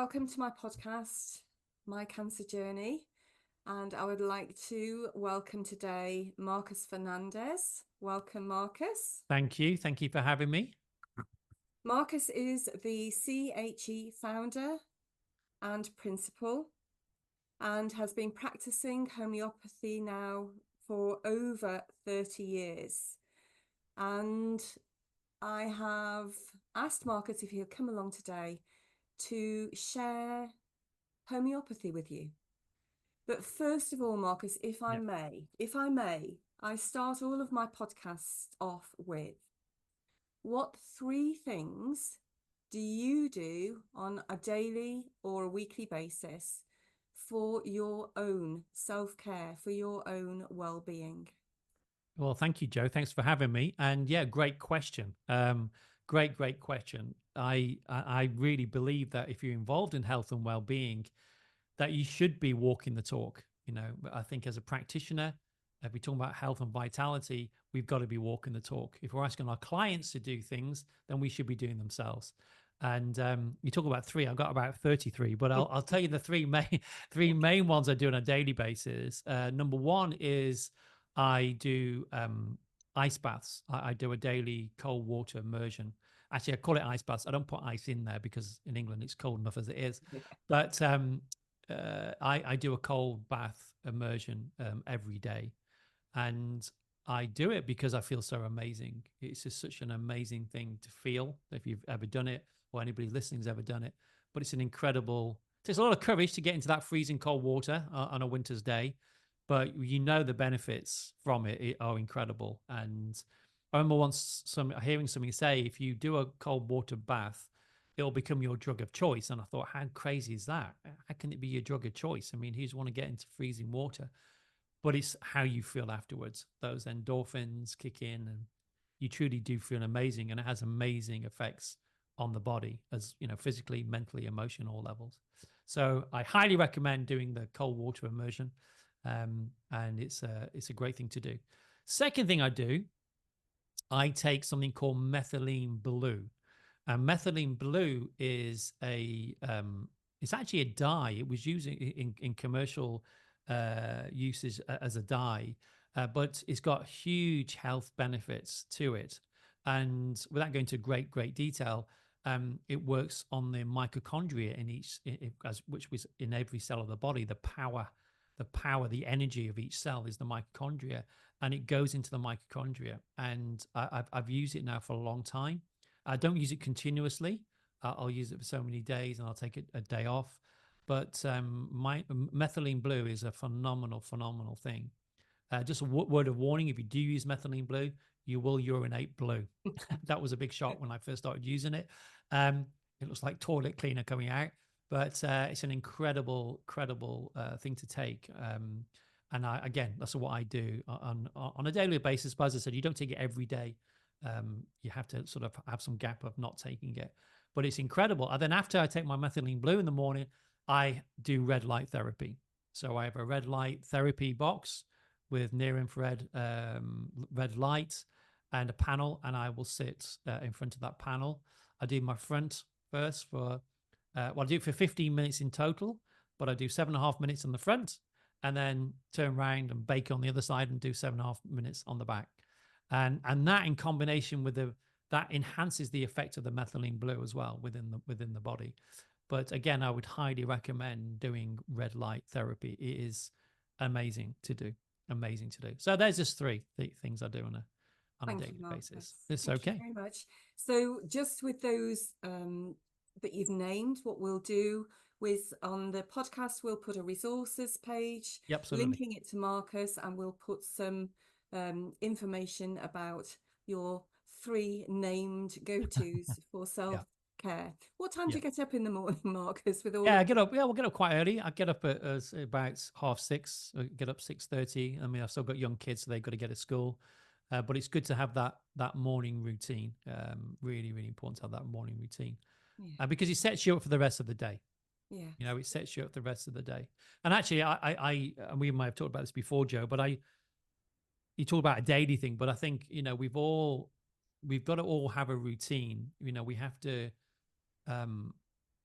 welcome to my podcast, My Cancer Journey. And I would like to welcome today Marcus Fernandez. Welcome, Marcus. Thank you. Thank you for having me. Marcus is the CHE founder and principal and has been practicing homeopathy now for over 30 years. And I have asked Marcus if he'll come along today to share homeopathy with you. But first of all, Marcus, if I may, I start all of my podcasts off with, what 3 things do you do on a daily or a weekly basis for your own self-care, for your own well-being? Well, thank you, Joe. Thanks for having me. And yeah, great question. Great question. I really believe that if you're involved in health and well-being, that you should be walking the talk. I think as a practitioner, if we're talking about health and vitality, we've got to be walking the talk. If we're asking our clients to do things, then we should be doing themselves. And you talk about 3, I've got about 33, but I'll tell you the three main ones I do on a daily basis. Number 1 is I do ice baths. I do a daily cold water immersion. Actually, I call it ice baths. I don't put ice in there because in England it's cold enough as it is. But I do a cold bath immersion every day. And I do it because I feel so amazing. It's just such an amazing thing to feel, if you've ever done it or anybody listening's ever done it. But it's an incredible, it takes a lot of courage to get into that freezing cold water on a winter's day. But the benefits from it are incredible. And I remember once hearing somebody say, if you do a cold water bath, it'll become your drug of choice. And I thought, how crazy is that? How can it be your drug of choice? I mean, who's want to get into freezing water? But it's how you feel afterwards. Those endorphins kick in and you truly do feel amazing. And it has amazing effects on the body, as physically, mentally, emotional all levels. So I highly recommend doing the cold water immersion. And it's a great thing to do. Second thing I do, I take something called methylene blue. And methylene blue is it's actually a dye. It was used in commercial uses as a dye, but it's got huge health benefits to it. And without going into great detail, it works on the mitochondria in which was in every cell of the body. The energy of each cell is the mitochondria, and it goes into the mitochondria. And I've used it now for a long time. I don't use it continuously. I'll use it for so many days and I'll take a day off. But my methylene blue is a phenomenal thing. Just a word of warning, if you do use methylene blue, you will urinate blue. That was a big shock when I first started using it. It looks like toilet cleaner coming out, but it's an incredible thing to take. And again, that's what I do on a daily basis. But as I said, you don't take it every day. You have to sort of have some gap of not taking it, but it's incredible. And then after I take my methylene blue in the morning, I do red light therapy. So I have a red light therapy box with near infrared red light and a panel, and I will sit in front of that panel. I do my front first I do it for 15 minutes in total, but I do 7.5 minutes on the front and then turn around and bake on the other side and do 7.5 minutes on the back. And that in combination with that enhances the effect of the methylene blue as well within the body. But again, I would highly recommend doing red light therapy. It is amazing to do. So there's just 3 things I do on a daily basis. It's okay. Thank you very much. So just with those that you've named, what we'll do with on the podcast, we'll put a resources page, linking it to Marcus, and we'll put some information about your 3 named go-tos for self-care. What time do you get up in the morning, Marcus? I get up. Yeah, we'll get up quite early. I get up at about 6:30. I get up 6:30. I mean, I've still got young kids, so they've got to get to school. But it's good to have that morning routine. Really important to have that morning routine, because it sets you up for the rest of the day. Yeah, It sets you up the rest of the day. And actually, I we might have talked about this before, Joe, but you talk about a daily thing, but I think, we've got to all have a routine. We have to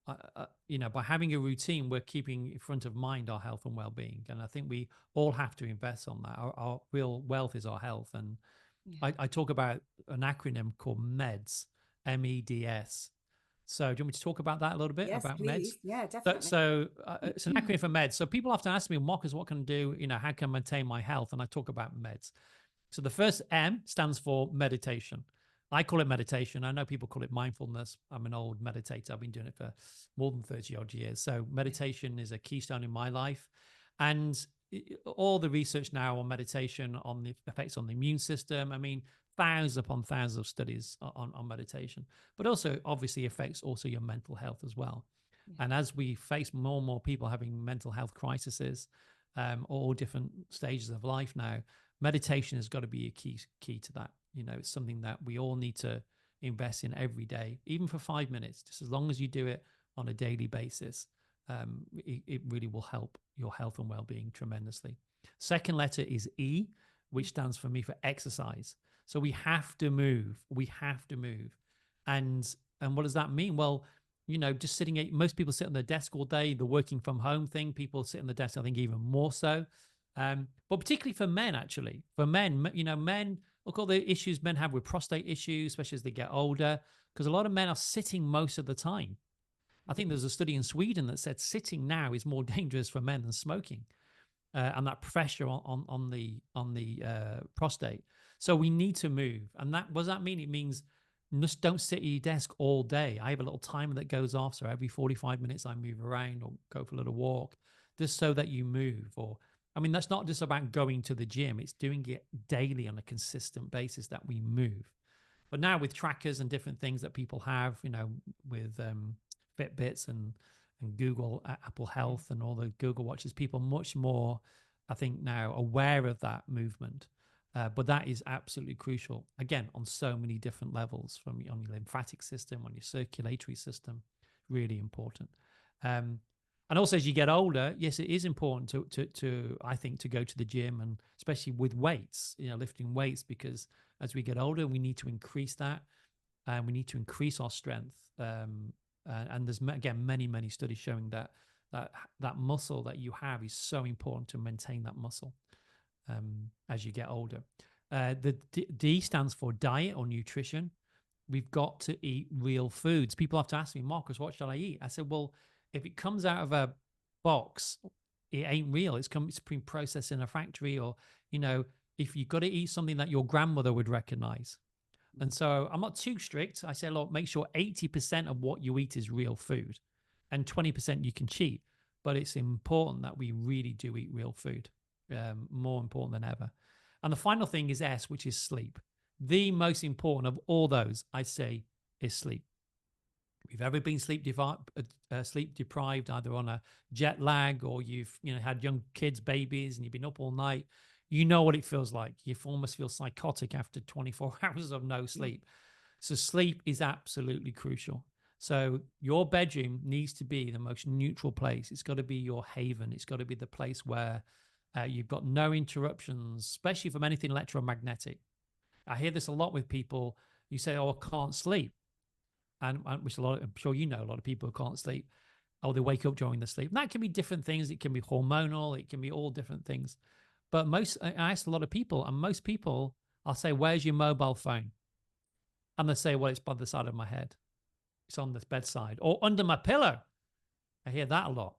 by having a routine, we're keeping in front of mind our health and well-being. And I think we all have to invest on that. Our real wealth is our health. And Yeah. I talk about an acronym called MEDS, MEDS. So do you want me to talk about that a little bit, Yes, about MEDS? please. Yeah, So, definitely. so it's an acronym for MEDS. So people often ask me, Marcus, what can I do? How can I maintain my health? And I talk about MEDS. So the first M stands for meditation. I call it meditation. I know people call it mindfulness. I'm an old meditator. I've been doing it for more than 30 odd years. So Yeah. meditation is a keystone in my life. And all the research now on meditation, on the effects on the immune system, I mean, thousands upon thousands of studies on meditation, but also obviously affects also your mental health as well. Yeah. And as we face more and more people having mental health crises, all different stages of life now, meditation has got to be a key to that. It's something that we all need to invest in every day, even for 5 minutes, just as long as you do it on a daily basis. It really will help your health and well-being tremendously. Second letter is E, which stands for me for exercise. So we have to move. We have to move. And what does that mean? Well, just sitting at, most people sit on their desk all day, the working from home thing, people sit on the desk, I think even more so. But particularly for men, actually, for men, men, look, all the issues men have with prostate issues, especially as they get older, because a lot of men are sitting most of the time. I think there's a study in Sweden that said sitting now is more dangerous for men than smoking, and that pressure on the prostate. So we need to move. And that, what does that mean? It means just don't sit at your desk all day. I have a little timer that goes off, so every 45 minutes I move around or go for a little walk, just so that you move. Or, I mean, that's not just about going to the gym; it's doing it daily on a consistent basis that we move. But now with trackers and different things that people have, with Fitbits and Google, Apple Health, and all the Google Watches, people much more, I think, now aware of that movement. But that is absolutely crucial. Again, on so many different levels, from on your lymphatic system, on your circulatory system, really important. And also, as you get older, yes, it is important to I think, to go to the gym, and especially with weights, lifting weights, because as we get older, we need to increase that, and we need to increase our strength. And there's again many studies showing that muscle that you have is so important to maintain that muscle as you get older. The D stands for diet or nutrition. We've got to eat real foods. People have to ask me, Marcus, what shall I eat? I said, well, if it comes out of a box, it ain't real. It's been processed in a factory, or if you've got to eat something that your grandmother would recognize. And so I'm not too strict. I say, look, make sure 80% of what you eat is real food, and 20% you can cheat. But it's important that we really do eat real food, more important than ever. And the final thing is S, which is sleep. The most important of all those, I say, is sleep. If you've ever been sleep deprived, either on a jet lag, or you've had young kids, babies, and you've been up all night, you know what it feels like. You almost feel psychotic after 24 hours of no sleep. So sleep is absolutely crucial. So your bedroom needs to be the most neutral place. It's got to be your haven. It's got to be the place where you've got no interruptions, especially from anything electromagnetic. I hear this a lot with people. You say, "Oh, I can't sleep," and which I'm sure a lot of people who can't sleep. Oh, they wake up during the sleep. And that can be different things. It can be hormonal. It can be all different things. But I asked a lot of people, and most people, I'll say, "Where's your mobile phone?" And they say, "Well, it's by the side of my head. It's on the bedside or under my pillow." I hear that a lot.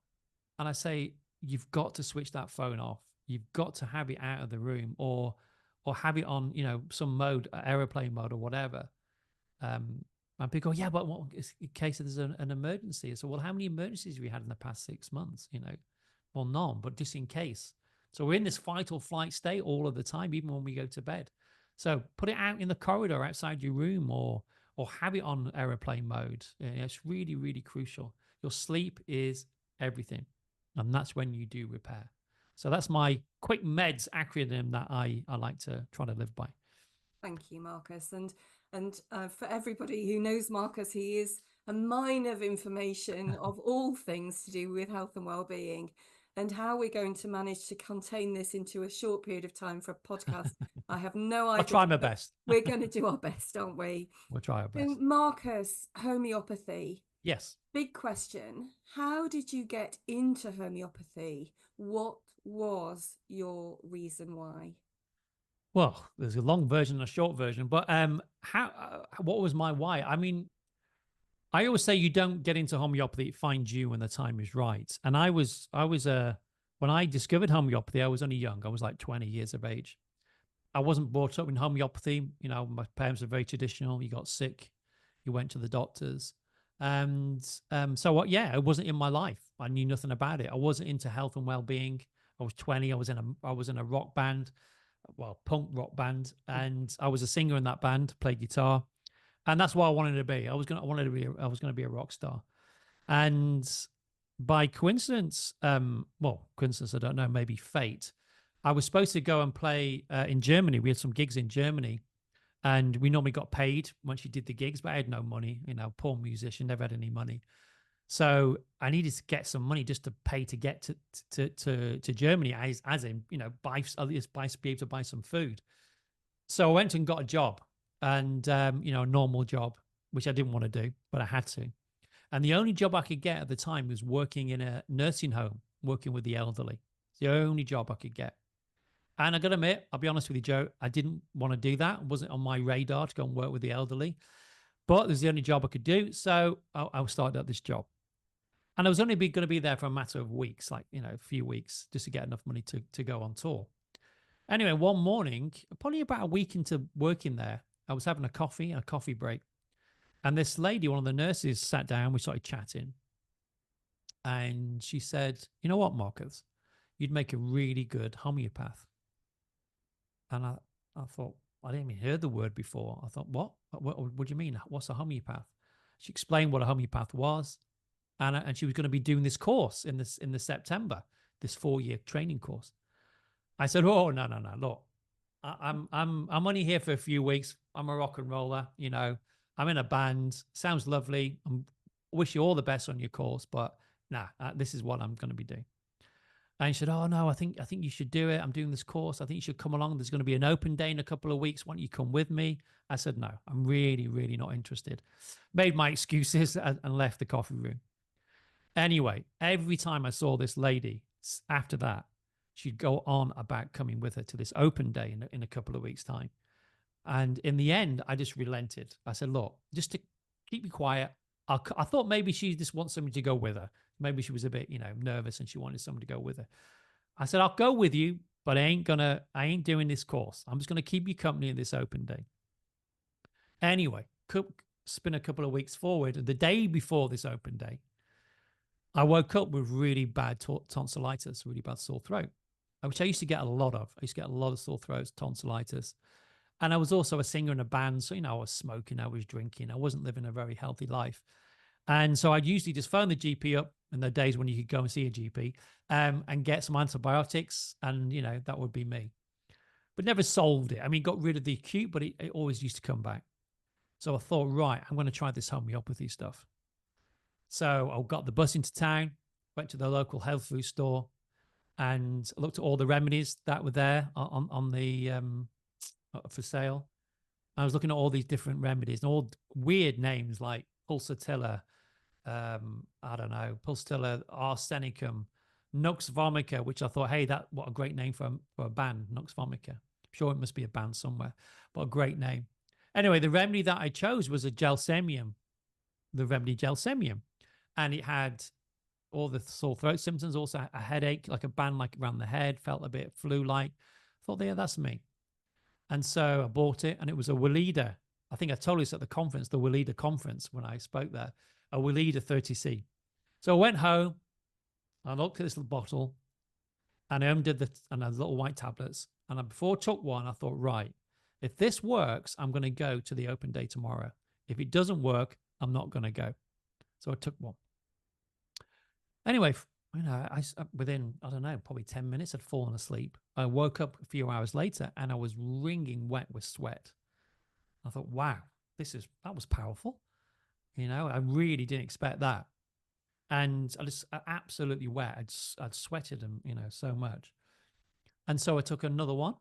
And I say, you've got to switch that phone off. You've got to have it out of the room, or have it on, some mode, airplane mode or whatever. And people go, yeah, but what in case there's an emergency? So, well, how many emergencies have we had in the past 6 months? Well, none, but just in case. So we're in this fight or flight state all of the time, even when we go to bed. So put it out in the corridor outside your room, or have it on airplane mode. It's really, really crucial. Your sleep is everything, and that's when you do repair. So that's my quick meds acronym that I like to try to live by. Thank you, Marcus. And for everybody who knows Marcus, he is a mine of information of all things to do with health and well-being. And how we're going to manage to contain this into a short period of time for a podcast, I have no idea. I'll try my best. We're going to do our best, aren't we? We'll try our So, best. Marcus, homeopathy. Yes. Big question. How did you get into homeopathy? What was your reason why? Well, there's a long version and a short version, but how? What was my why? I mean, I always say you don't get into homeopathy; it finds you when the time is right. And when I discovered homeopathy, I was only young. I was like 20 years of age. I wasn't brought up in homeopathy. You know, my parents were very traditional. You got sick, you went to the doctors, and so what? Yeah, it wasn't in my life. I knew nothing about it. I wasn't into health and well-being. I was 20. I was in a rock band, well, punk rock band, and I was a singer in that band, played guitar, and that's what I wanted to be. I was gonna be a rock star, and by coincidence, well, coincidence, I don't know, maybe fate. I was supposed to go and play in Germany. We had some gigs in Germany, and we normally got paid once you did the gigs, but I had no money. You know, poor musician, never had any money. So I needed to get some money just to pay to get to Germany, as in, you know, buy at least buy be able to buy some food. So I went and got a job, and you know, a normal job, which I didn't want to do, but I had to. And the only job I could get at the time was working in a nursing home, working with the elderly. It's the only job I could get. And I got to admit, I'll be honest with you, Joe, I didn't want to do that. It wasn't on my radar to go and work with the elderly, but it was the only job I could do. So I started at this job. And I was only going to be there for a matter of weeks, like, you know, a few weeks, just to get enough money to go on tour. Anyway, one morning, probably about a week into working there, I was having a coffee break. And this lady, one of the nurses, sat down. We started chatting. And she said, "You know what, Marcus? You'd make a really good homeopath." And I thought, I didn't even hear the word before. I thought, what do you mean? What's a homeopath? She explained what a homeopath was. And she was going to be doing this course in the September, this 4-year training course. I said, "Oh, no, no, no, look, I'm only here for a few weeks. I'm a rock and roller, you know. I'm in a band. Sounds lovely. Wish you all the best on your course, but nah, this is what I'm going to be doing." And she said, "Oh no, I think you should do it. I'm doing this course. I think you should come along. There's going to be an open day in a couple of weeks. Why don't you come with me?" I said, "No, I'm really, really not interested." Made my excuses and left the coffee room. Anyway, every time I saw this lady after that, she'd go on about coming with her to this open day in a couple of weeks' time. And in the end, I just relented. I said, "Look, just to keep me quiet." I thought maybe she just wants somebody to go with her. Maybe she was a bit, you know, nervous and she wanted someone to go with her. I said, "I'll go with you, but I ain't doing this course. I'm just gonna keep you company in this open day." Anyway, spin a couple of weeks forward, and the day before this open day, I woke up with really bad tonsillitis, really bad sore throat, which I used to get a lot of. I used to get a lot of sore throats, tonsillitis. And I was also a singer in a band. So, you know, I was smoking, I was drinking, I wasn't living a very healthy life. And so I'd usually just phone the GP up in the days when you could go and see a GP, and get some antibiotics. And, you know, that would be me. But never solved it. I mean, got rid of the acute, but it always used to come back. So I thought, right, I'm going to try this homeopathy stuff. So I got the bus into town, went to the local health food store, and looked at all the remedies that were there on the for sale. I was looking at all these different remedies and all weird names like pulsatilla, I don't know, pulsatilla arsenicum, nux vomica, which I thought, hey, that what a great name for a band, nux vomica. I'm sure it must be a band somewhere, but a great name. Anyway, the remedy that I chose was a gelsemium, the remedy gelsemium, and it had all the sore throat symptoms, also a headache, like a band like around the head, felt a bit flu-like. Thought, yeah, that's me. And so I bought it, and it was a Weleda. I think I told you this at the conference, the Weleda conference when I spoke there, a Weleda 30C. So I went home, I looked at this little bottle, and I undid and the little white tablets. And before I took one, I thought, right, if this works, I'm going to go to the open day tomorrow. If it doesn't work, I'm not going to go. So I took one. Anyway, you know, within, I don't know, probably 10 minutes, I'd fallen asleep. I woke up a few hours later and I was wringing wet with sweat. I thought, wow, that was powerful. You know, I really didn't expect that. And I just absolutely wet. I'd sweated and, you know, so much. And so I took another one,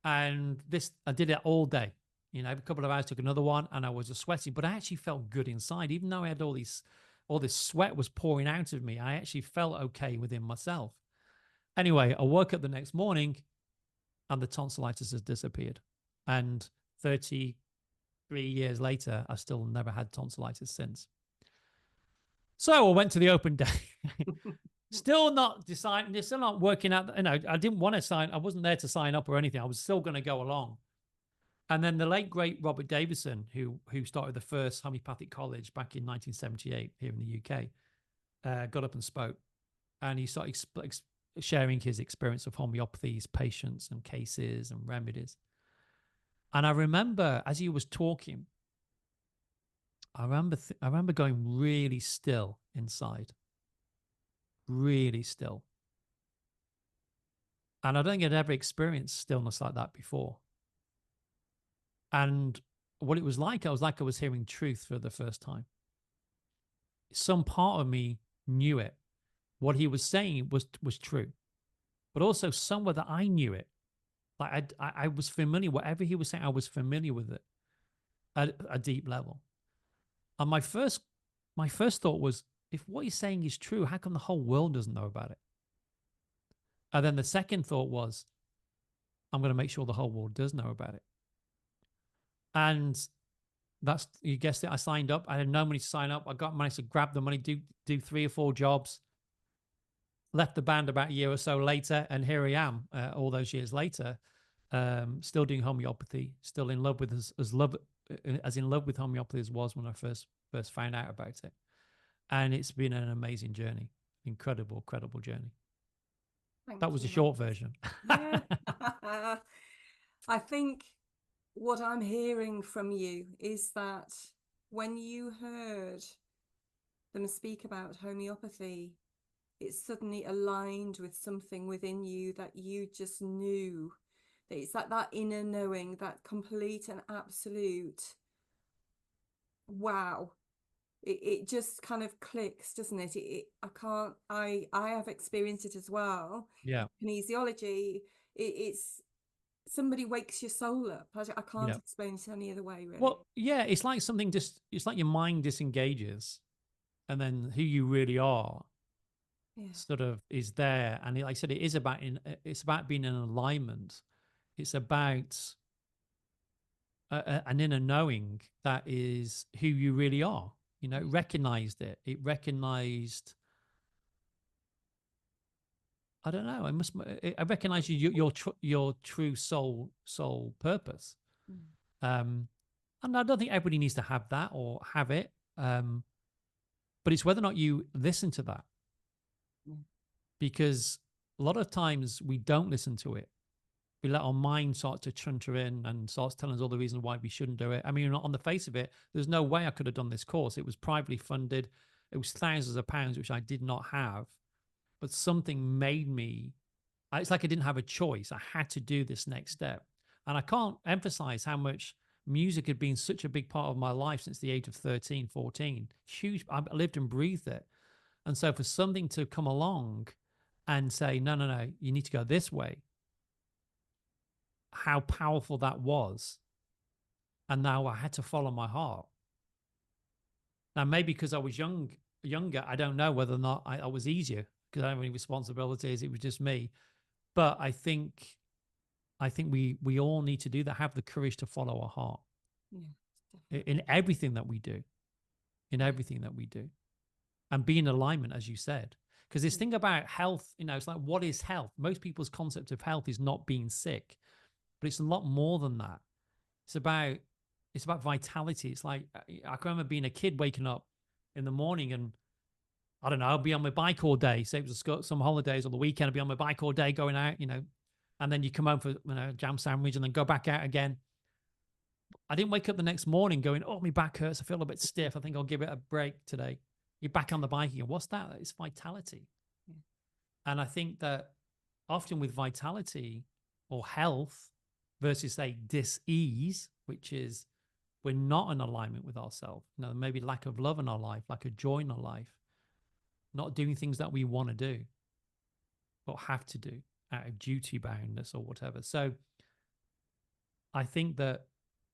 and I did it all day. You know, every couple of hours took another one, and I was just sweating, but I actually felt good inside, even though I had all this sweat was pouring out of me. I actually felt okay within myself. Anyway, I woke up the next morning, and the tonsillitis has disappeared. And 33 years later, I still never had tonsillitis since. So I went to the open day. Still not deciding, still not working out. You know, I didn't want to sign. I wasn't there to sign up or anything. I was still going to go along. And then the late great Robert Davison, who started the first homeopathic college back in 1978 here in the UK, got up and spoke, and he started sharing his experience of homeopathy, his patients and cases and remedies. And I remember as he was talking, I remember going really still inside, really still. And I don't think I'd ever experienced stillness like that before. And what it was like I was hearing truth for the first time. Some part of me knew it. What he was saying was true, but also somewhere that I knew it. Like I was familiar. Whatever he was saying, I was familiar with it at a deep level. And my first thought was, if what he's saying is true, how come the whole world doesn't know about it? And then the second thought was, I'm going to make sure the whole world does know about it. And that's, you guessed it. I signed up. I had no money to sign up. I got money to grab the money, do 3 or 4 jobs. Left the band about a year or so later, and here I am, all those years later, still doing homeopathy, still in love with as in love with homeopathy as was when I first found out about it. And it's been an amazing journey, incredible journey. Thank That was you, a short Marcus. version. Yeah. I think what I'm hearing from you is that when you heard them speak about homeopathy, it suddenly aligned with something within you that you just knew. That it's that inner knowing, that complete and absolute wow. It just kind of clicks, doesn't it? I have experienced it as well. Yeah. Kinesiology, it's somebody wakes your soul up. I can't Yeah. explain it any other way, really. Well, yeah, it's like it's like your mind disengages, and then who you really are Yeah. sort of is there. And like I said, it's about being in alignment. It's about an inner knowing that is who you really are. You know, it recognized it. It recognized. I don't know. I recognize your true soul purpose. Mm. And I don't think everybody needs to have that or have it. But it's whether or not you listen to that, Yeah. because a lot of times we don't listen to it. We let our mind start to chunter in and starts telling us all the reasons why we shouldn't do it. I mean, on the face of it, there's no way I could have done this course. It was privately funded. It was thousands of pounds, which I did not have. But something made me, it's like I didn't have a choice. I had to do this next step. And I can't emphasize how much music had been such a big part of my life since the age of 13, 14. Huge. I lived and breathed it. And so for something to come along and say, no, you need to go this way, how powerful that was. And now I had to follow my heart. Now, maybe because I was younger, I don't know whether or not I was easier because I don't have any responsibilities. It was just me. But I think we all need to do that, have the courage to follow our heart. Yeah, In everything that we do, and be in alignment, as you said. Because this thing about health, it's like, what is health? Most people's concept of health is not being sick, but it's a lot more than that. It's about vitality. It's like, I can remember being a kid waking up in the morning and I don't know, I'll be on my bike all day. Say it was some holidays on the weekend, I'd be on my bike all day going out, and then you come home for a jam sandwich and then go back out again. I didn't wake up the next morning going, oh, my back hurts. I feel a bit stiff. I think I'll give it a break today. You're back on the bike again. What's that? It's vitality. Yeah. And I think that often with vitality or health versus, say, dis-ease, which is we're not in alignment with ourselves. Maybe lack of love in our life, lack of joy in our life, not doing things that we want to do or have to do out of duty boundness or whatever. So I think that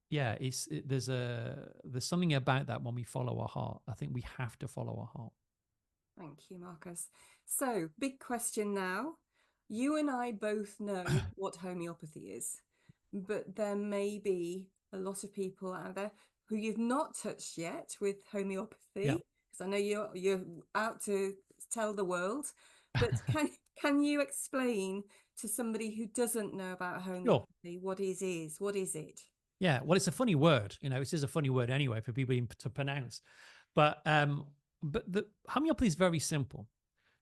yeah, there's something about that when we follow our heart. I think we have to follow our heart. Thank you, Marcus. So, big question now. You and I both know what homeopathy is, but there may be a lot of people out there who you've not touched yet with Yeah. homeopathy, because I know you're out to tell the world. But can you explain to somebody who doesn't know about Sure. homeopathy what it is? What is it? Yeah. Well, it's a funny word. It is a funny word anyway for people to pronounce. But the homeopathy is very simple.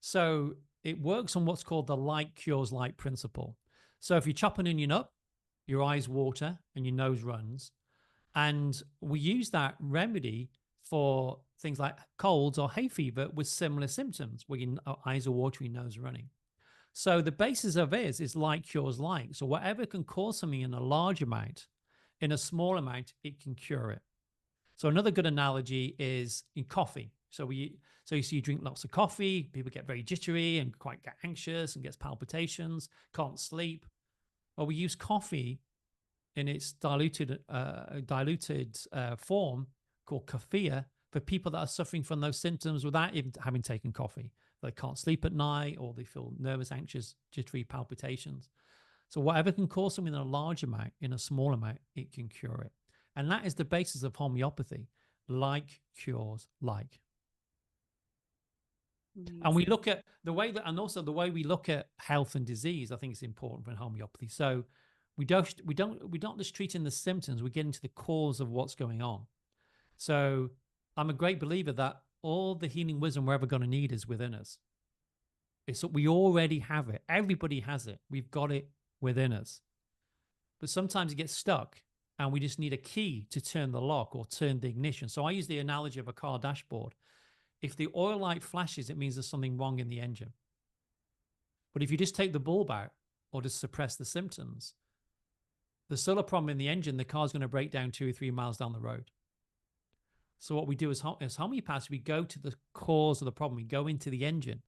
So it works on what's called the like cures like principle. So if you're chopping in your nut, your eyes water and your nose runs. And we use that remedy for things like colds or hay fever with similar symptoms, where your eyes are watery, nose running. So the basis of it is like cures like. So whatever can cause something in a large amount, in a small amount, it can cure it. So another good analogy is in coffee. So you see you drink lots of coffee, people get very jittery and quite get anxious and gets palpitations, can't sleep. Well, we use coffee in its diluted form called kefir for people that are suffering from those symptoms without even having taken coffee. They can't sleep at night, or they feel nervous, anxious, jittery palpitations. So whatever can cause something in a large amount, in a small amount, it can cure it. And that is the basis of homeopathy. Like cures like. And we Amazing. look at the way that, and also the way we look at health and disease, I think is important for homeopathy. So we don't just treat in the symptoms, we get into the cause of what's going on. So I'm a great believer that all the healing wisdom we're ever going to need is within us. It's that we already have it. Everybody has it. We've got it within us. But sometimes it gets stuck and we just need a key to turn the lock or turn the ignition. So I use the analogy of a car dashboard. If the oil light flashes, it means there's something wrong in the engine. But if you just take the bulb out or just suppress the symptoms, there's still a problem in the engine. The car's going to break down 2 or 3 miles down the road. So what we do as homeopaths, we go to the cause of the problem. We go into the engine.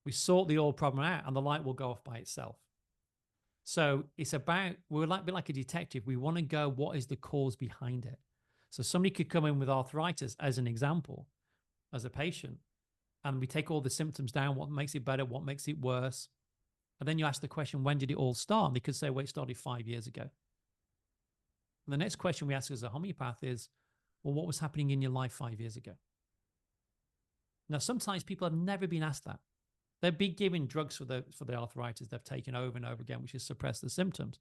We sort the oil problem out, and the light will go off by itself. So it's about, we're like a detective. We want to go, what is the cause behind it? So somebody could come in with arthritis as an example, as a patient, and we take all the symptoms down, what makes it better, what makes it worse. And then you ask the question, when did it all start? And they could say, well, it started 5 years ago. And the next question we ask as a homeopath is, well, what was happening in your life 5 years ago? Now, sometimes people have never been asked that. They've been given drugs for the arthritis they've taken over and over again, which has suppressed the symptoms.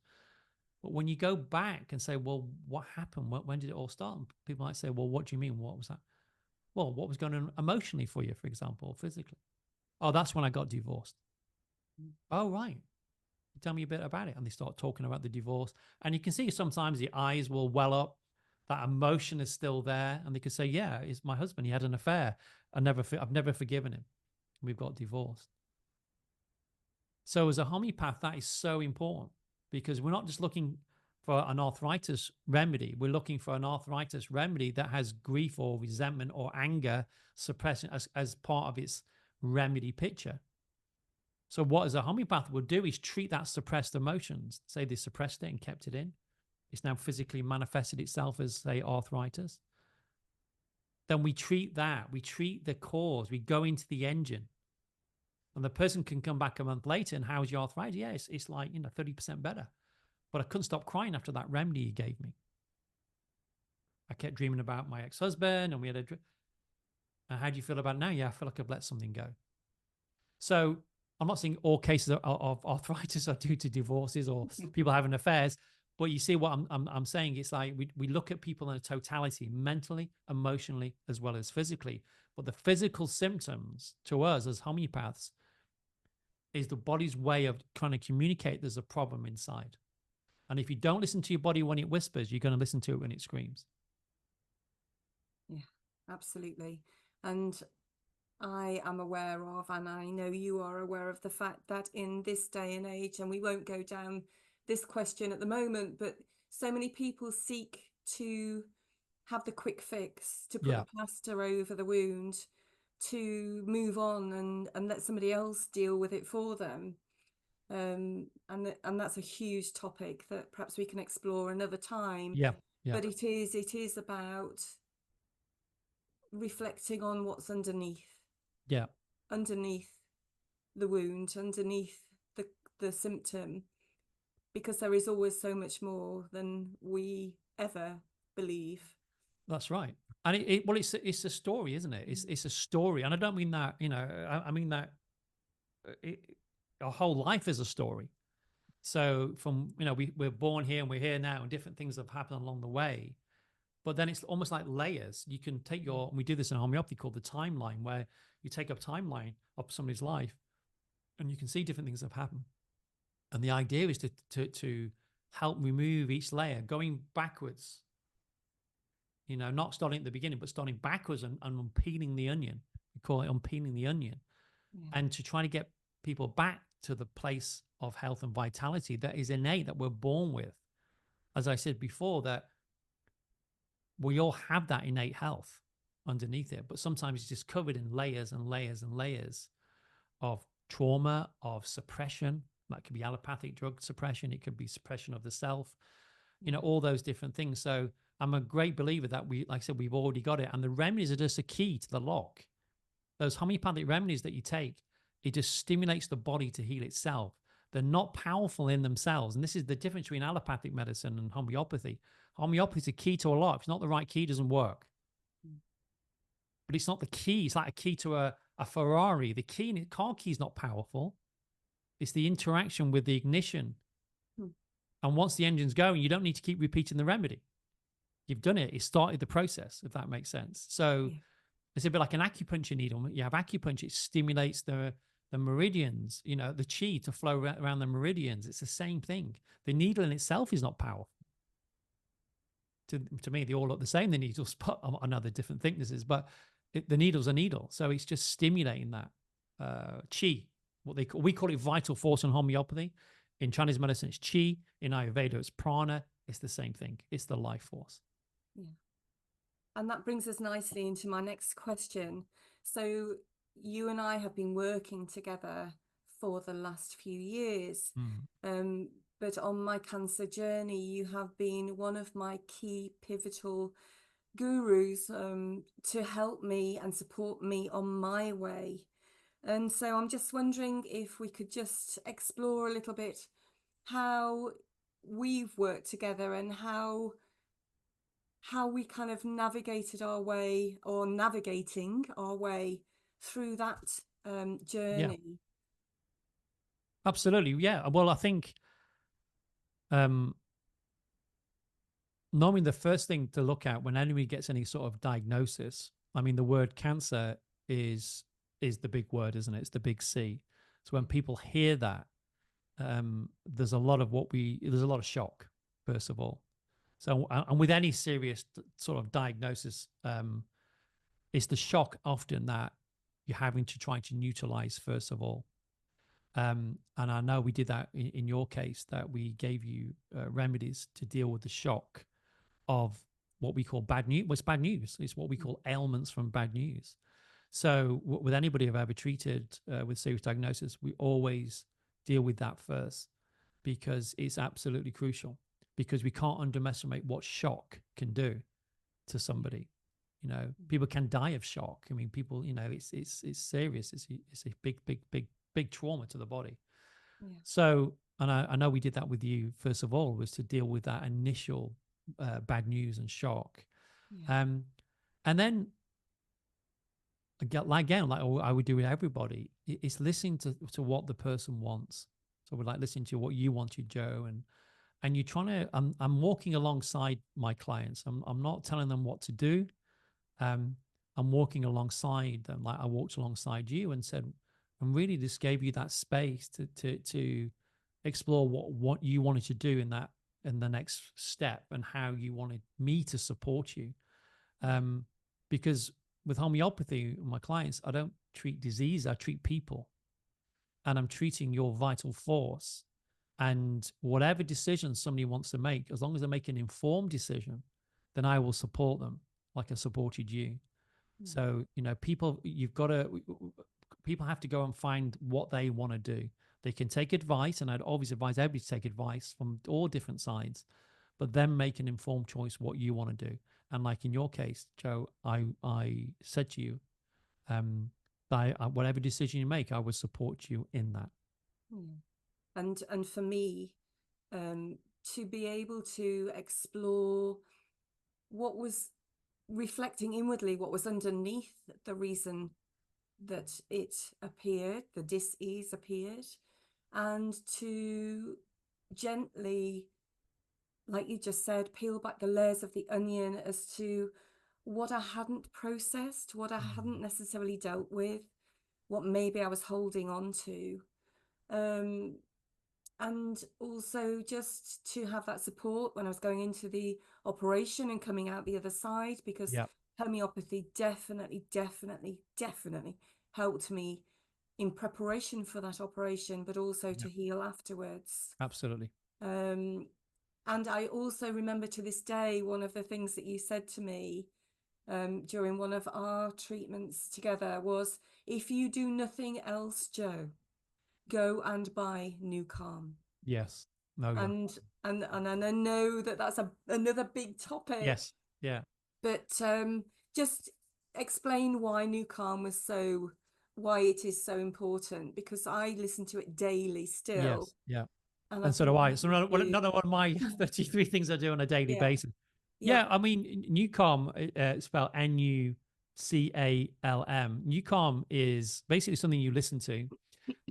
But when you go back and say, well, what happened? When did it all start? And people might say, well, what do you mean? What was that? Well, what was going on emotionally for you, for example, or physically? Oh, that's when I got divorced. Oh, right. Tell me a bit about it. And they start talking about the divorce. And you can see sometimes the eyes will well up. That emotion is still there. And they could say, yeah, it's my husband. He had an affair. I've never forgiven him. We've got divorced. So as a homeopath, that is so important because we're not just looking for an arthritis remedy. We're looking for an arthritis remedy that has grief or resentment or anger suppression as part of its remedy picture. So what as a homeopath would do is treat that suppressed emotions. Say they suppressed it and kept it in. It's now physically manifested itself as, say, arthritis. Then we treat that. We treat the cause. We go into the engine. And the person can come back a month later and how's your arthritis? Yeah, it's like, 30% better. But I couldn't stop crying after that remedy you gave me. I kept dreaming about my ex-husband and we had and how do you feel about it now? Yeah, I feel like I've let something go. So I'm not saying all cases of arthritis are due to divorces or people having affairs, but you see what I'm saying? It's like we look at people in a totality, mentally, emotionally, as well as physically. But the physical symptoms to us as homeopaths is the body's way of trying to communicate there's a problem inside. And if you don't listen to your body when it whispers, you're going to listen to it when it screams. Yeah, absolutely. And I am aware of, and I know you are aware of the fact that in this day and age, and we won't go down this question at the moment, but so many people seek to have the quick fix, to put the Yeah. plaster over the wound, to move on and let somebody else deal with it for them. And that's a huge topic that perhaps we can explore another time. Yeah, yeah, But it is about reflecting on what's yeah. underneath the wound, underneath the symptom, because there is always so much more than we ever believe. That's right. And well, it's a story, isn't it? It's a story, and I don't mean that. I mean that it, our whole life is a story. So from we're born here and we're here now, and different things have happened along the way. But then it's almost like layers. You can take and we do this in homeopathy called the timeline, where you take a timeline of somebody's life, and you can see different things have happened. And the idea is to help remove each layer, going backwards. Not starting at the beginning, but starting backwards and unpeeling the onion. We call it unpeeling the onion, Yeah. and to try to get people back to the place of health and vitality that is innate, that we're born with. As I said before, that we all have that innate health underneath it, but sometimes it's just covered in layers and layers and layers of trauma, of suppression. That could be allopathic drug suppression, it could be suppression of the self, all those different things. So I'm a great believer that like I said, we've already got it. And the remedies are just a key to the lock. Those homeopathic remedies that you take, it just stimulates the body to heal itself. They're not powerful in themselves. And this is the difference between allopathic medicine and homeopathy. Homeopathy is a key to a lot. If it's not the right key, it doesn't work. But it's not the key. It's like a key to a Ferrari. The car key is not powerful. It's the interaction with the ignition. And once the engine's going, you don't need to keep repeating the remedy. You've done it. It started the process, if that makes sense. So it's a bit like an acupuncture needle. You have acupuncture, it stimulates the meridians, the chi to flow around the meridians. It's the same thing. The needle in itself is not powerful. To me, they all look the same, the needles, but on other different thicknesses. But the needle's a needle. So it's just stimulating that chi, we call it vital force in homeopathy. In Chinese medicine, it's chi. In Ayurveda, it's prana. It's the same thing. It's the life force. Yeah. And that brings us nicely into my next question. So you and I have been working together for the last few years. But on my cancer journey, you have been one of my key pivotal gurus to help me and support me on my way. And so I'm just wondering if we could just explore a little bit how we've worked together and how we kind of navigated our way, or navigating our way through that Yeah, journey. absolutely. Yeah. Well, I think normally the first thing to look at when anybody gets any sort of diagnosis, I mean, the word cancer is the big word, isn't it? It's the big C. So when people hear that, there's a lot of shock, first of all. So, and with any serious sort of diagnosis, it's the shock often that you're having to try to neutralize, first of all. And I know we did that in your case, that we gave you remedies to deal with the shock of what we call bad news. What's bad news? It's what we call ailments from bad news. So with anybody I've ever treated with serious diagnosis, we always deal with that first, because it's absolutely crucial, because we can't underestimate what shock can do to somebody. People can die of shock. I mean, people, it's serious. It's a big trauma to the body. Yeah. So, and I know we did that with you, first of all, was to deal with that initial bad news and shock. Yeah. And then again, like I would do with everybody, it's listening to what the person wants. So we're like listening to what you wanted, Joe, and you're trying to. I'm walking alongside my clients. I'm not telling them what to do. I'm walking alongside them, like I walked alongside you and said, and really just gave you that space to explore what you wanted to do in the next step, and how you wanted me to support you. Because with homeopathy, my clients, I don't treat disease, I treat people. And I'm treating your vital force. And whatever decision somebody wants to make, as long as they make an informed decision, then I will support them like I supported you. So, people have to go and find what they want to do. They can take advice, and I'd always advise everybody to take advice from all different sides, but then make an informed choice what you want to do. And like in your case, Joe, I said to you, um, whatever decision you make, I would support you in that. Yeah. And for me, to be able to explore what was reflecting inwardly, what was underneath the reason that it appeared, the dis-ease appeared, and to gently, like you just said, peel back the layers of the onion as to what I hadn't processed, what I hadn't necessarily dealt with, what maybe I was holding on to. Um, and also just to have that support when I was going into the operation and coming out the other side, because Yeah, homeopathy definitely helped me in preparation for that operation, but also yeah, to heal afterwards. absolutely. Um, and I also remember to this day, one of the things that you said to me during one of our treatments together was, if you do nothing else, Joe, go and buy New Calm. Yes. Oh, yeah. And and I know that that's another big topic, Yes. Yeah. but just explain why New Calm was so, why it is so important, because I listen to it daily still, Yes. Yeah. and I And so do think I. many So do. another one of my 33 things I do on a daily Yeah, basis. yeah. Yeah, I mean, Newcom, spelled Nucalm. Newcom is basically something you listen to,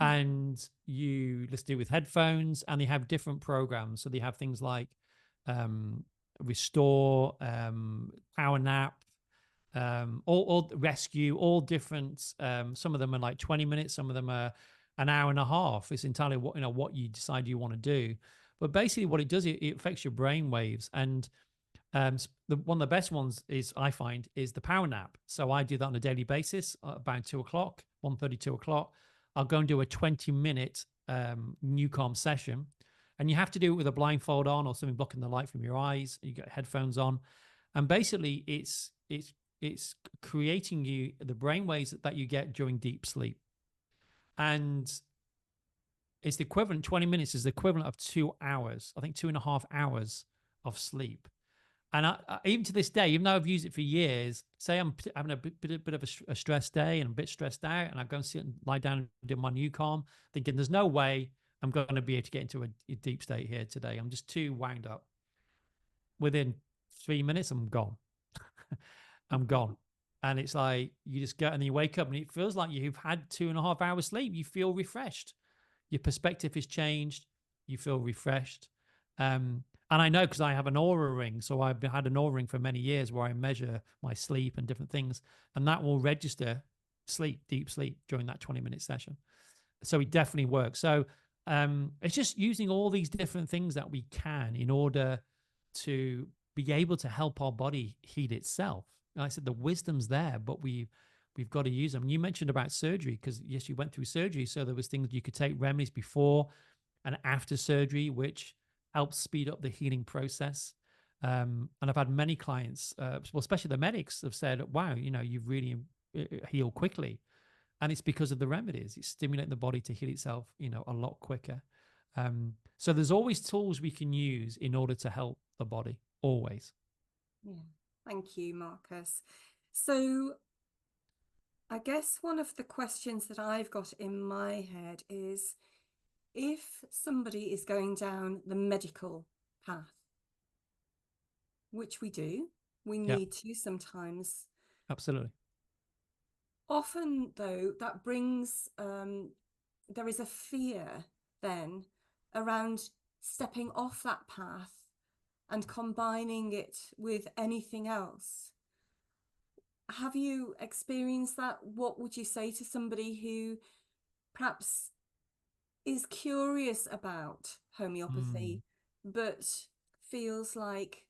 and you listen to it with headphones, and they have different programs. So they have things like um, Restore, Power Nap, all rescue, all different. Some of them are like 20 minutes, some of them are an hour and a half. It's entirely what you decide you want to do. But basically, what it does, it affects your brain waves. And one of the best ones is, I find, is the power nap. So I do that on a daily basis, about 2 o'clock, 1:30, 2 o'clock. I'll go and do a 20-minute Newcom session. And you have to do it with a blindfold on or something blocking the light from your eyes. You get headphones on. And basically it's creating you the brain waves that you get during deep sleep. And it's the equivalent, 20 minutes is the equivalent of 2 hours, I think 2.5 hours of sleep. And even to this day, even though I've used it for years, say I'm having a bit of a stressed day and I'm a bit stressed out, and I go and sit and lie down and do my new calm, thinking there's no way I'm going to be able to get into a deep state here today. I'm just too wound up. Within 3 minutes, I'm gone. I'm gone. And it's like you just go and you wake up and it feels like you've had 2.5 hours sleep. You feel refreshed. Your perspective has changed. You feel refreshed. And I know because I have an aura ring. So I've had an aura ring for many years where I measure my sleep and different things. And that will register sleep, deep sleep during that 20-minute session. So it definitely works. So it's just using all these different things that we can in order to be able to help our body heal itself. And I said the wisdom's there, but we've got to use them. You mentioned about surgery because yes, you went through surgery, so there was things you could take, remedies before and after surgery, which helps speed up the healing process. And I've had many clients, well, especially the medics, have said, "Wow, you've really healed quickly." And it's because of the remedies. It's stimulating the body to heal itself, a lot quicker. So there's always tools we can use in order to help the body, always. Yeah. Thank you, Marcus. So I guess one of the questions that I've got in my head is, if somebody is going down the medical path, which we do, we Yeah, need to sometimes. absolutely. Often, though, that brings, there is a fear then around stepping off that path and combining it with anything else. Have you experienced that? What would you say to somebody who perhaps is curious about Mm. homeopathy, but feels like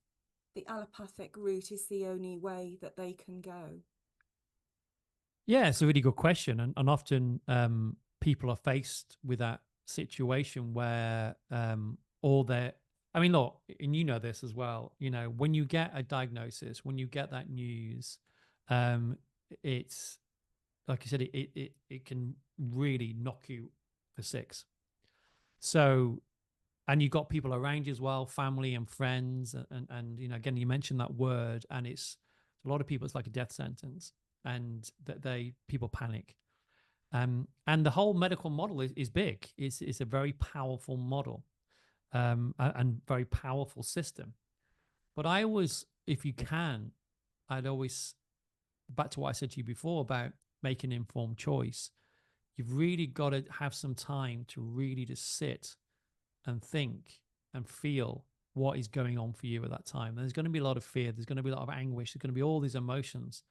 the allopathic route is the only way that they can go? Yeah, it's a really good question. And often people are faced with that situation where all their, I mean, look, and you know this as well, when you get a diagnosis, when you get that news, um, it's like you said, it can really knock you for six. So, and you've got people around you as well, family and friends, and you know, again, you mentioned that word, and it's a lot of people, it's like a death sentence, and that people panic. And the whole medical model is big. It's a very powerful model, and very powerful system. But I always, if you can, I'd always, back to what I said to you before about making an informed choice. You've really got to have some time to really just sit and think and feel what is going on for you at that time. There's going to be a lot of fear. There's going to be a lot of anguish. There's going to be all these emotions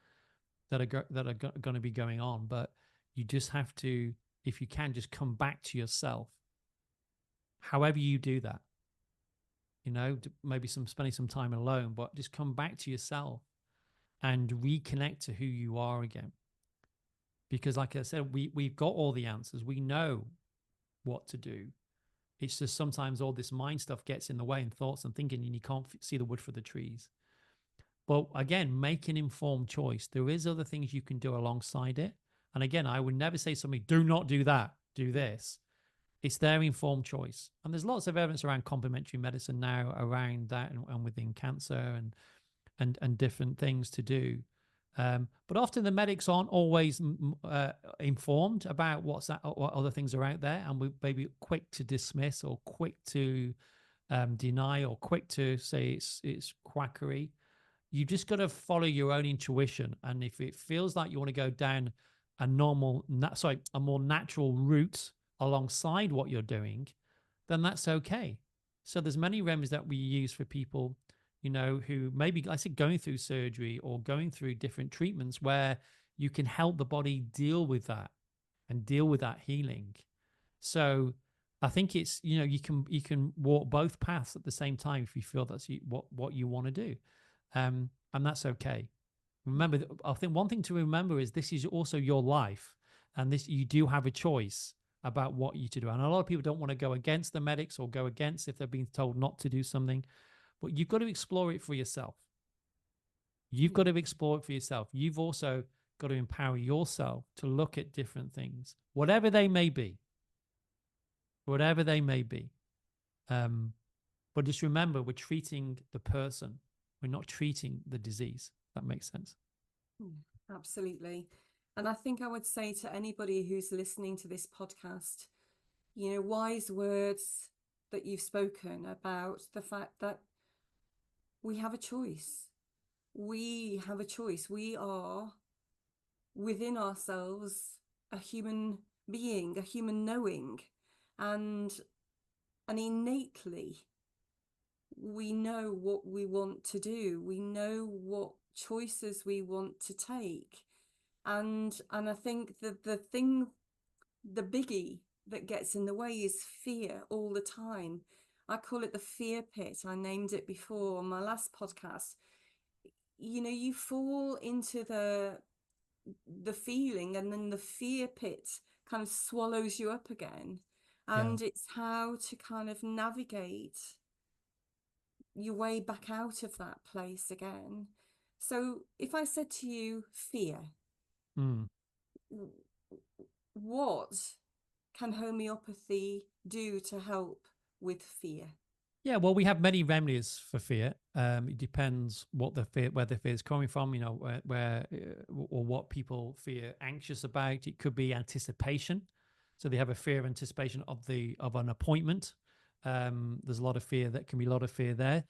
that are going to be going on. But you just have to, if you can, just come back to yourself. However you do that, you know, maybe spending some time alone, but just come back to yourself and reconnect to who you are again. Because, like I said, we've got all the answers. We know what to do. It's just sometimes all this mind stuff gets in the way and thoughts and thinking, and you can't see the wood for the trees. But again, make an informed choice. There is other things you can do alongside it. And again, I would never say something, do not do that, do this. It's their informed choice. And there's lots of evidence around complementary medicine now around that, and within cancer and different things to do. But often the medics aren't always informed about what other things are out there, and we maybe quick to dismiss or quick to deny or quick to say it's quackery. You just got to follow your own intuition, and if it feels like you want to go down a a more natural route alongside what you're doing, then that's okay. So there's many remedies that we use for people, you know, who maybe, like I said, going through surgery or going through different treatments where you can help the body deal with that and deal with that healing. So I think it's, you know, you can walk both paths at the same time if you feel that's what you want to do, and that's okay. Remember, I think one thing to remember is this is also your life, and this, you do have a choice about what you to do. And a lot of people don't want to go against the medics or go against if they're being told not to do something, but you've got to explore it for yourself. You've got to explore it for yourself. You've also got to empower yourself to look at different things, whatever they may be, whatever they may be. But just remember, we're treating the person. We're not treating the disease. That makes sense. Absolutely. And I think I would say to anybody who's listening to this podcast, you know, wise words that you've spoken about the fact that we have a choice. We have a choice. We are within ourselves a human being, a human knowing, and innately we know what we want to do. We know what choices we want to take. And I think that the biggie that gets in the way is fear all the time. I call it the fear pit. I named it before on my last podcast. You know, you fall into the feeling, and then the fear pit kind of swallows you up again. Yeah. And it's how to kind of navigate your way back out of that place again. So if I said to you, fear, Mm. what can homeopathy do to help with fear? Yeah, well, we have many remedies for fear. It depends where the fear is coming from. You know, or what people feel anxious about. It could be anticipation, so they have a fear of anticipation of an appointment. There's a lot of fear. That can be a lot of fear there.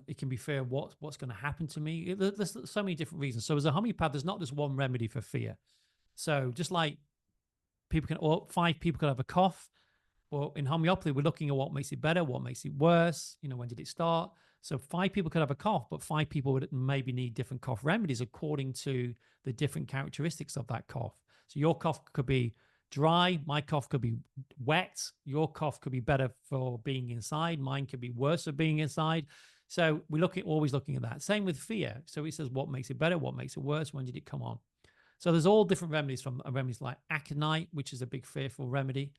It can be fear of what's going to happen to me. There's so many different reasons. So as a homeopath, there's not just one remedy for fear. So just like people can, or 5 people could have a cough. Well, in homeopathy, we're looking at what makes it better, what makes it worse. You know, when did it start? So 5 people could have a cough, but 5 people would maybe need different cough remedies according to the different characteristics of that cough. So your cough could be dry, my cough could be wet, your cough could be better for being inside, mine could be worse for being inside. So we're always looking at that. Same with fear. So it says what makes it better, what makes it worse, when did it come on? So there's all different remedies, from remedies like aconite, which is a big fearful remedy,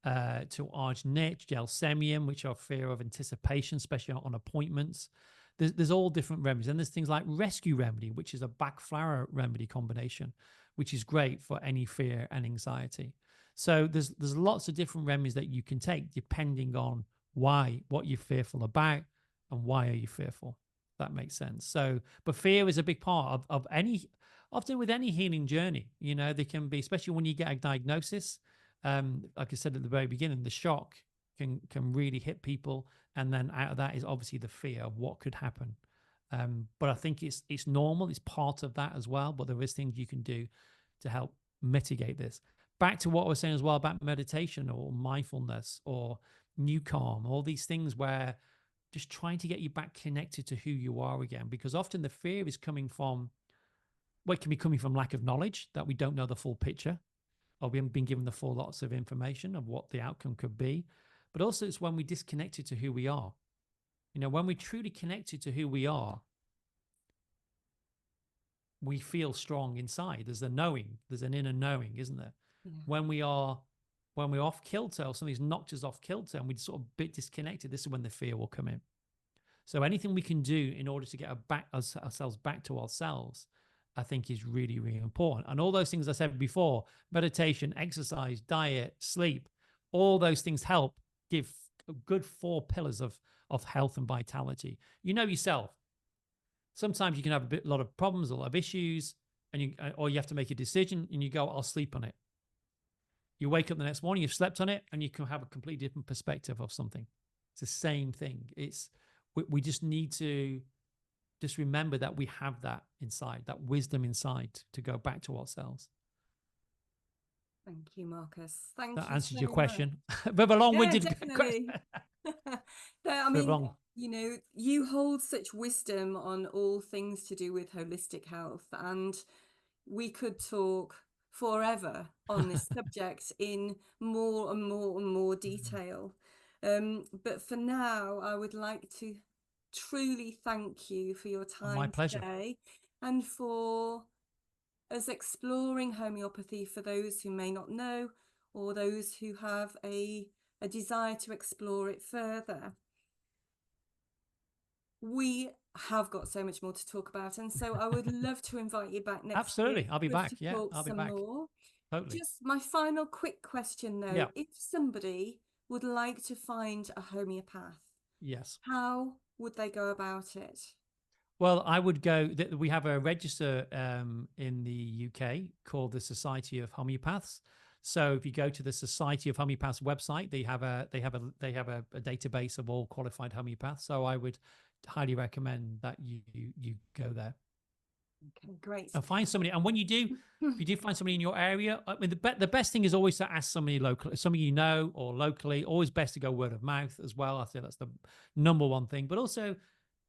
to arginate, gelsemium, which are fear of anticipation, especially on appointments. There's all different remedies. And there's things like rescue remedy, which is a backflower remedy combination, which is great for any fear and anxiety. So there's lots of different remedies that you can take depending on what you're fearful about and why are you fearful. That makes sense. So, but fear is a big part of any, often with any healing journey. You know, they can be, especially when you get a diagnosis. Like I said at the very beginning, the shock can really hit people, and then out of that is obviously the fear of what could happen. But I think it's normal. It's part of that as well. But there is things you can do to help mitigate this. Back to what I was saying as well about meditation or mindfulness or new calm, all these things where just trying to get you back connected to who you are again. Because often the fear is coming from, well, it can be coming from lack of knowledge, that we don't know the full picture, or we haven't been given the full lots of information of what the outcome could be. But also it's when we disconnected to who we are. You know, when we're truly connected to who we are, we feel strong inside. There's a knowing, there's an inner knowing, isn't there? Yeah. When we're off kilter, or something's knocked us off kilter and we sort of bit disconnected, this is when the fear will come in. So anything we can do in order to get ourselves back to ourselves, I think is really, really important. And all those things I said before, meditation, exercise, diet, sleep, all those things help give a good 4 pillars of health and vitality. You know yourself. Sometimes you can have a lot of problems, a lot of issues, and or you have to make a decision and you go, I'll sleep on it. You wake up the next morning, you've slept on it, and you can have a completely different perspective of something. It's the same thing. We just need to just remember that we have that inside, that wisdom inside to go back to ourselves. Thank you, Marcus. Thank That you answers so your much. question. Bit of a Yeah, long-winded question. definitely. I Bit mean, long. you know, you hold such wisdom on all things to do with holistic health, and we could talk forever on this subject in more and more and more detail. But for now, I would like to truly thank you for your My time pleasure. today and for us exploring homeopathy for those who may not know or those who have a desire to explore it further. We have got so much more to talk about, and so I would love to invite you back next year Absolutely. I'll be for us back. to Yeah, talk I'll be some back. more. Totally. Just my final quick question though, Yeah. if somebody would like to find a homeopath, Yes. how would they go about it? Well, I would go. We have a register in the UK called the Society of Homeopaths. So if you go to the Society of Homeopaths website, they have a database of all qualified homeopaths. So I would highly recommend that you go there Okay, great. and find somebody. And when you do, if you do find somebody in your area, I mean, the best thing is always to ask somebody local, somebody you know or locally. Always best to go word of mouth as well. I think that's the number one thing. But also,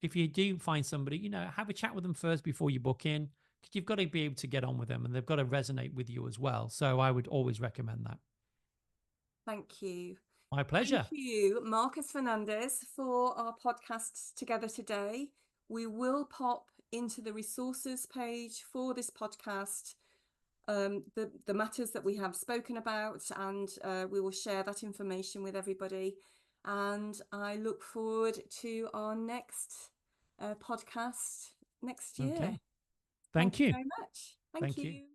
if you do find somebody, you know, have a chat with them first before you book in, because you've got to be able to get on with them and they've got to resonate with you as well. So I would always recommend that. Thank you. My Thank pleasure. you, Marcus Fernandez, for our podcast together today. We will pop into the resources page for this podcast the matters that we have spoken about, and we will share that information with everybody. And I look forward to our next podcast next year. Okay. Thank Thank you you. very much. Thank Thank you. you.